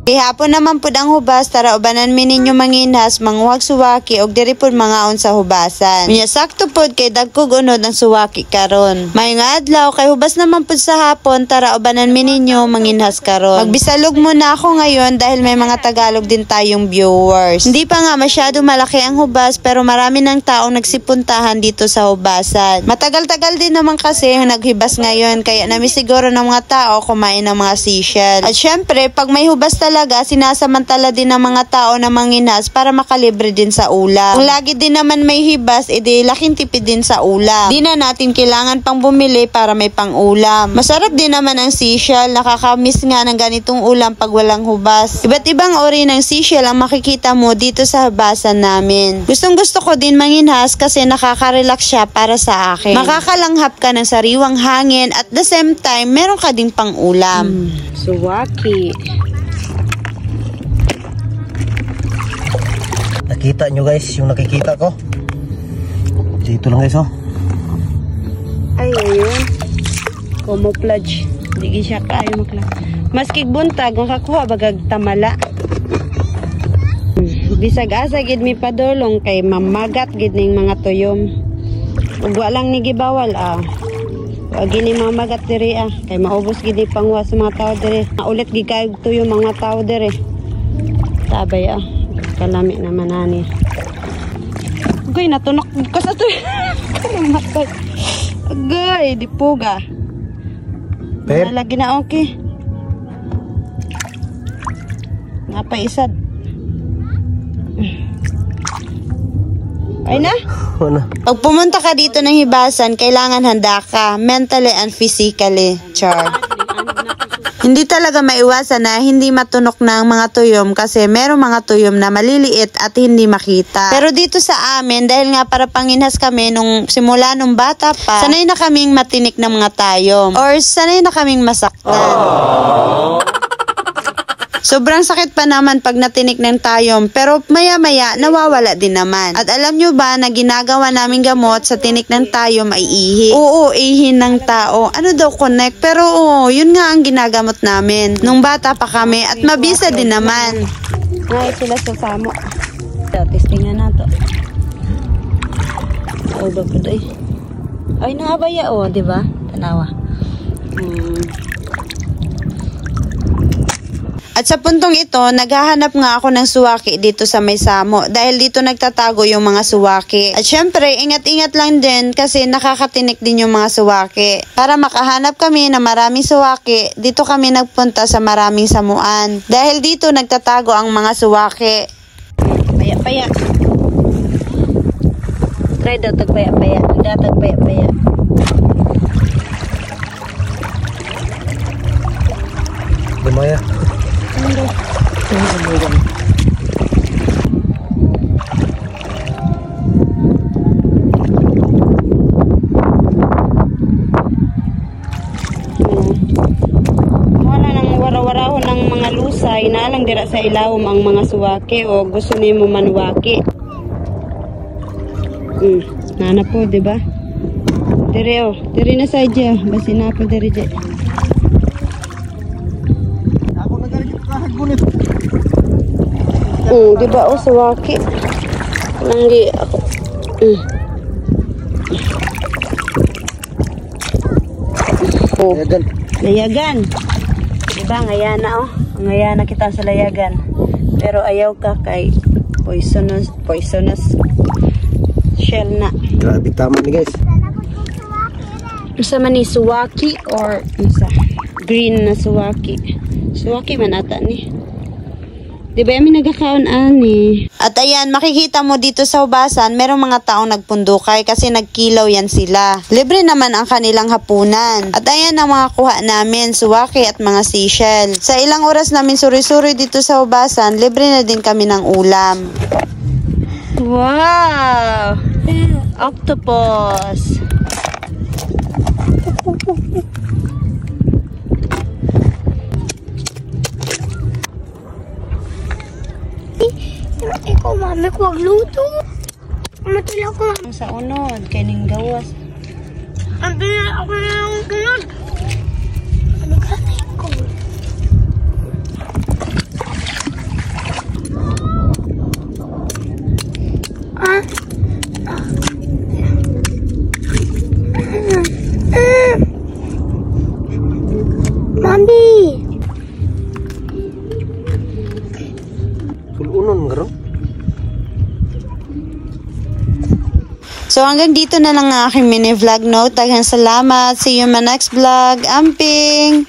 Ihapon naman pud ang hubas tara ubanan mi ninyo manginhas manguhag suwaki og diri pud mangaon sa hubasan. Unya sakto pud kay dagkog unod ang suwaki karon. May nga adlaw kay hubas naman pud sa hapon tara ubanan mi ninyo manginhas karon. Magbisalog muna ako ngayon dahil may mga Tagalog din tayong viewers. Hindi pa nga masyado malaki ang hubas pero marami ng taong nagsipuntahan dito sa hubasan. Matagal-tagal din naman kasi yung naghibas ngayon kaya nami siguro ng mga tao kumain ng mga seashell. At syempre pag may hubas talaga sinasamantala din ng mga tao na manginhas para makalibre din sa ulam. Kung lagi din naman may hibas edi laking tipid din sa ulam. Di na natin kailangan pang bumili para may pang ulam. Masarap din naman ang seashell, nakakamiss nga ng ganitong ulam pag walang hubas. Iba't ibang uri ng seashell ang makikita mo dito sa hubasan namin. Gustong gusto ko din manginhas kasi nakaka-relax siya para sa akin. Makakalanghap ka ng sariwang hangin at the same time meron ka ding pang ulam. Suwaki. Nakita nyo guys yung nakikita ko. Dito lang guys oh. Ay ayun. Camouflage. Hindi siya kayo makla. Maskig buntag makakuha bagag tamala. Bisag asa gid mi padulong kay mamagat gid ning mga tuyom. Ug wa lang ni gibawal Wag gini mamagat diri kay maubos gid ni pangwa sa mga tao diri. Ulit gid kay tuyom mga tao diri. Tabay kalami naman ani. Agay natunok ko sa tuyom. Agay dipuga. Lagi na okay. Napaisad. Ay na? Pag pumunta ka dito ng hibasan, kailangan handa ka, mentally and physically. Char. Hindi talaga maiwasan na hindi matunok ng mga tuyom kasi merong mga tuyom na maliliit at hindi makita. Pero dito sa amin, dahil nga para panginhas kami nung simula nung bata pa, sanay na kaming matinik ng mga tayom or sanay na kaming masaktan. Sobrang sakit pa naman pag natinik ng tayom pero maya-maya nawawala din naman. At alam nyo ba na ginagawa namin gamot sa tinik ng tayom ay ihi? Oo, ihi ng tao. Ano daw connect? Pero yun nga ang ginagamot namin. Nung bata pa kami at mabisa din naman. Ay, sila sa samo. Testingan na to. Ay, nakabaya diba? Tanawa. At sa puntong ito, naghahanap nga ako ng suwaki dito sa may samo dahil dito nagtatago yung mga suwaki. At syempre, ingat-ingat lang din kasi nakakatinik din yung mga suwaki. Para makahanap kami na maraming suwaki, dito kami nagpunta sa maraming samuan. Dahil dito nagtatago ang mga suwaki. Paya-paya. Try daw tagpaya-paya. Tagpaya-paya. Lumaya. Wala nang wara-warahon ng mga lusay na lang dira sa ilawom ang mga suwaki o gusto nimo manwaki. Nana po, di ba? Diri na sa idea, basi na po diri je. Di ba suwaki? Nanggi ako. Layagan. Di ba ngayana ngayana kita sa layagan. Pero ayaw ka kay poisonous shell na. Grabe tama ni guys. Usa man ni suwaki or usa green na suwaki. Suwaki man ata ni. Di ba may nagkakaon ani? At ayan, makikita mo dito sa hubasan, merong mga taong nagpundukay kasi nagkilaw yan sila. Libre naman ang kanilang hapunan. At ayan ang mga kuha namin, suwaki at mga seashell. Sa ilang oras namin suri-suri dito sa hubasan, libre na din kami ng ulam. Wow! Octopus! Ikaw, mami, ko magluto. Matila ko. Sa unod, kaning gawas. Abi, ako na yung ganun. Ano ganay ko? So hanggang dito na lang ang aking mini vlog, no? Daghang salamat. See you in my next vlog. Amping!